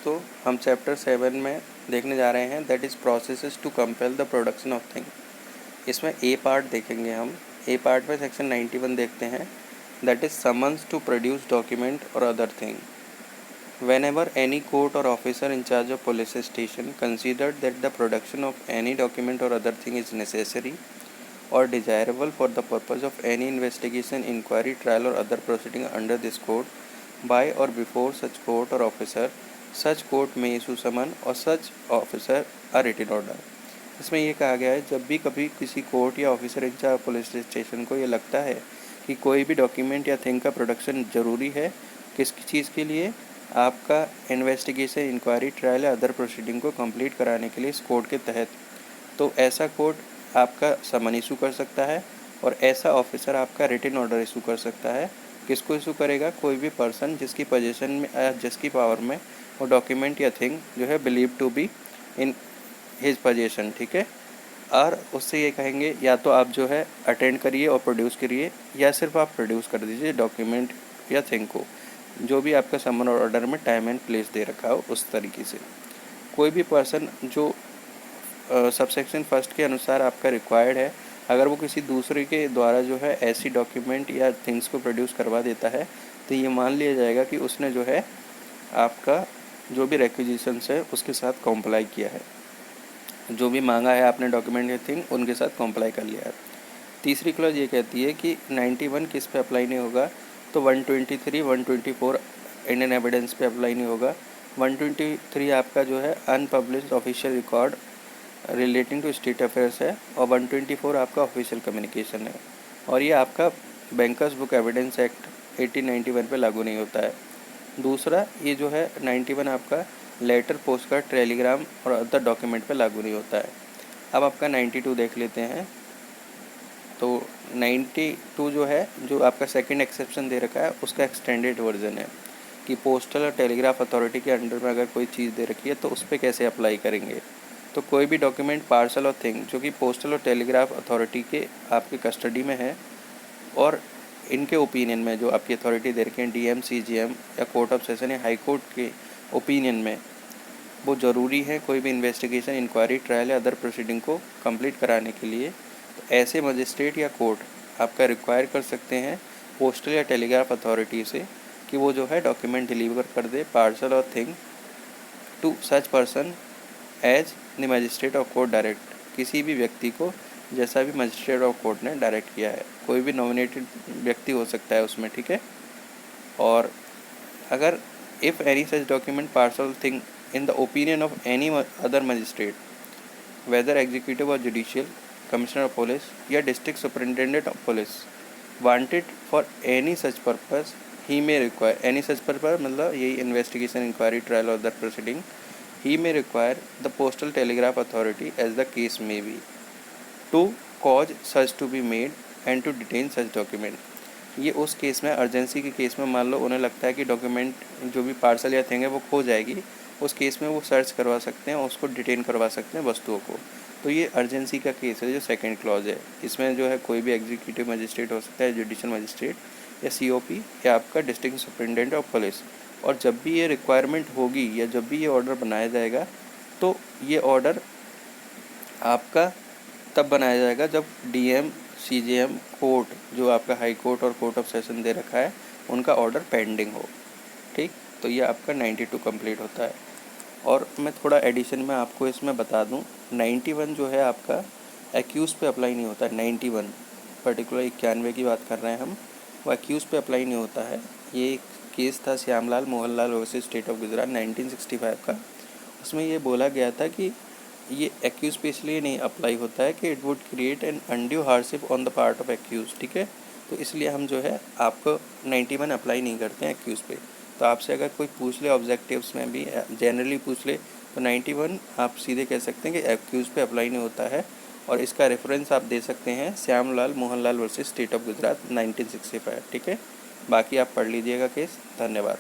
दोस्तों, हम चैप्टर 7 में देखने जा रहे हैं, that is processes to compel the production of thing. इसमें ए पार्ट देखेंगे हम। ए पार्ट में सेक्शन 91 देखते हैं, that is summons to produce document और other thing. Whenever any court or officer in charge of police station considered that the production of any document or other thing is necessary or desirable for the purpose of any investigation, inquiry, trial or other proceeding under this code by or before such court or officer, such court may issue summon or such officer a written order। इसमें ये कहा गया है, जब भी कभी किसी court या ऑफिसर इंचार्ज पुलिस स्टेशन को ये लगता है कि कोई भी डॉक्यूमेंट या थिंग का प्रोडक्शन ज़रूरी है, किस चीज़ के लिए, आपका इन्वेस्टिगेशन, इंक्वायरी, ट्रायल या अदर प्रोसीडिंग को कंप्लीट कराने के लिए इस कोर्ट के तहत, तो ऐसा कोर्ट आपका समन इशू कर सकता है और ऐसा ऑफिसर आपका रिटन ऑर्डर इशू कर सकता है। किसको इशू करेगा? कोई भी पर्सन जिसकी पोजीशन में जिसकी पावर में वो डॉक्यूमेंट या थिंग जो है believe to be in his position, ठीक है। और उससे ये कहेंगे या तो आप जो है अटेंड करिए और प्रोड्यूस करिए, या सिर्फ आप प्रोड्यूस कर दीजिए डॉक्यूमेंट या थिंग को, जो भी आपका समन और ऑर्डर में टाइम एंड प्लेस दे रखा हो उस तरीके से। कोई भी पर्सन जो सबसेक्शन फर्स्ट के अनुसार आपका रिक्वायर्ड है, अगर वो किसी दूसरे के द्वारा जो है ऐसी डॉक्यूमेंट या थिंग्स को प्रोड्यूस करवा देता है, तो ये मान लिया जाएगा कि उसने जो है आपका जो भी रिक्विजिशंस है उसके साथ कॉम्प्लाई किया है, जो भी मांगा है आपने डॉक्यूमेंट या थिंग उनके साथ कॉम्प्लाई कर लिया है। तीसरी क्लॉज ये कहती है कि 91 किस पे अप्लाई नहीं होगा, तो 123, 124 इंडियन एविडेंस पे अप्लाई नहीं होगा। 123 आपका जो है unpublished official record relating to state affairs है, और 124 आपका ऑफिशियल कम्युनिकेशन है, और ये आपका बैंकर्स बुक एविडेंस एक्ट 1891 पे लागू नहीं होता है। दूसरा ये जो है 91 आपका लेटर, पोस्ट कार्ड, टेलीग्राम और अदर डॉक्यूमेंट पे लागू नहीं होता है। अब आपका 92 देख लेते हैं। तो 92 जो है, जो आपका सेकंड एक्सेप्शन दे रखा है, उसका एक्सटेंडेड वर्जन है कि पोस्टल और टेलीग्राफ अथॉरिटी के अंडर में अगर कोई चीज़ दे रखी है तो उस पर कैसे अप्लाई करेंगे। तो कोई भी डॉक्यूमेंट, पार्सल और थिंग जो कि पोस्टल और टेलीग्राफ अथॉरिटी के आपके कस्टडी में है और इनके ओपिनियन में जो आपकी अथॉरिटी दे रखी है, डीएम, सीजीएम या कोर्ट ऑफ सेशन या हाई कोर्ट के ओपिनियन में, वो ज़रूरी है कोई भी इन्वेस्टिगेशन, इंक्वायरी, ट्रायल या अदर प्रोसीडिंग को कंप्लीट कराने के लिए, तो ऐसे मजिस्ट्रेट या कोर्ट आपका रिक्वायर कर सकते हैं पोस्टल या टेलीग्राफ अथॉरिटी से कि वो जो है डॉक्यूमेंट डिलीवर कर दे, पार्सल और thing, to such person as the magistrate of court direct, किसी भी व्यक्ति को जैसा भी मजिस्ट्रेट ऑफ कोर्ट ने डायरेक्ट किया है। कोई भी नॉमिनेटेड व्यक्ति हो सकता है उसमें, ठीक है। और अगर if any such document, parcel, thing in the opinion of any other magistrate, whether executive और जुडिशियल, कमिश्नर ऑफ पुलिस या district superintendent of police, wanted for any such purpose, he may require, any such purpose मतलब यही investigation, inquiry, trial और other proceeding, he may require the postal telegraph authority as the case may be to cause such to be made and to detain such document. ये उस case में, urgency के case में, मान लो उन्हें लगता है कि डॉक्यूमेंट जो भी पार्सल या थिंग है वो खो जाएगी, उस केस में वो सर्च करवा सकते हैं और उसको डिटेन करवा सकते हैं वस्तुओं को। तो ये अर्जेंसी का केस है जो सेकंड क्लॉज है। इसमें जो है कोई भी एग्जीक्यूटिव मजिस्ट्रेट हो सकता है, जुडिशियल मजिस्ट्रेट या सीओपी या आपका डिस्ट्रिक्ट सुपरिटेंडेंट ऑफ पुलिस। और जब भी ये रिक्वायरमेंट होगी या जब भी ये ऑर्डर बनाया जाएगा, तो ये ऑर्डर आपका तब बनाया जाएगा जब डीएम, सीजीएम, कोर्ट जो आपका हाई कोर्ट और कोर्ट ऑफ सेशन दे रखा है उनका ऑर्डर पेंडिंग हो, ठीक। तो ये आपका 92 कंप्लीट होता है। और मैं थोड़ा एडिशन में आपको इसमें बता दूं, 91 जो है आपका एक्यूज़ पे अप्लाई नहीं होता है। 91 पर्टिकुलर 91 की बात कर रहे हैं हम, वो एक्यूज़ पे अप्लाई नहीं होता है। ये एक केस था Shyamlal Mohanlal versus state of Gujarat 1965 का। उसमें ये बोला गया था कि ये एक्यूज़ पे इसलिए नहीं अप्लाई होता है कि it would create an undue hardship on the part of accuse, ठीक है। तो इसलिए हम जो है आपको 91 अप्लाई नहीं करते हैं एक्यूज़ पे। तो आपसे अगर कोई पूछ ले ऑब्जेक्टिव्स में भी जनरली पूछ ले, तो 91 आप सीधे कह सकते हैं कि एक्यूज़ पे अप्लाई नहीं होता है। और इसका रेफरेंस आप दे सकते हैं Shyamlal Mohanlal versus state of Gujarat 1965, ठीक है। बाकी आप पढ़ लीजिएगा केस। धन्यवाद।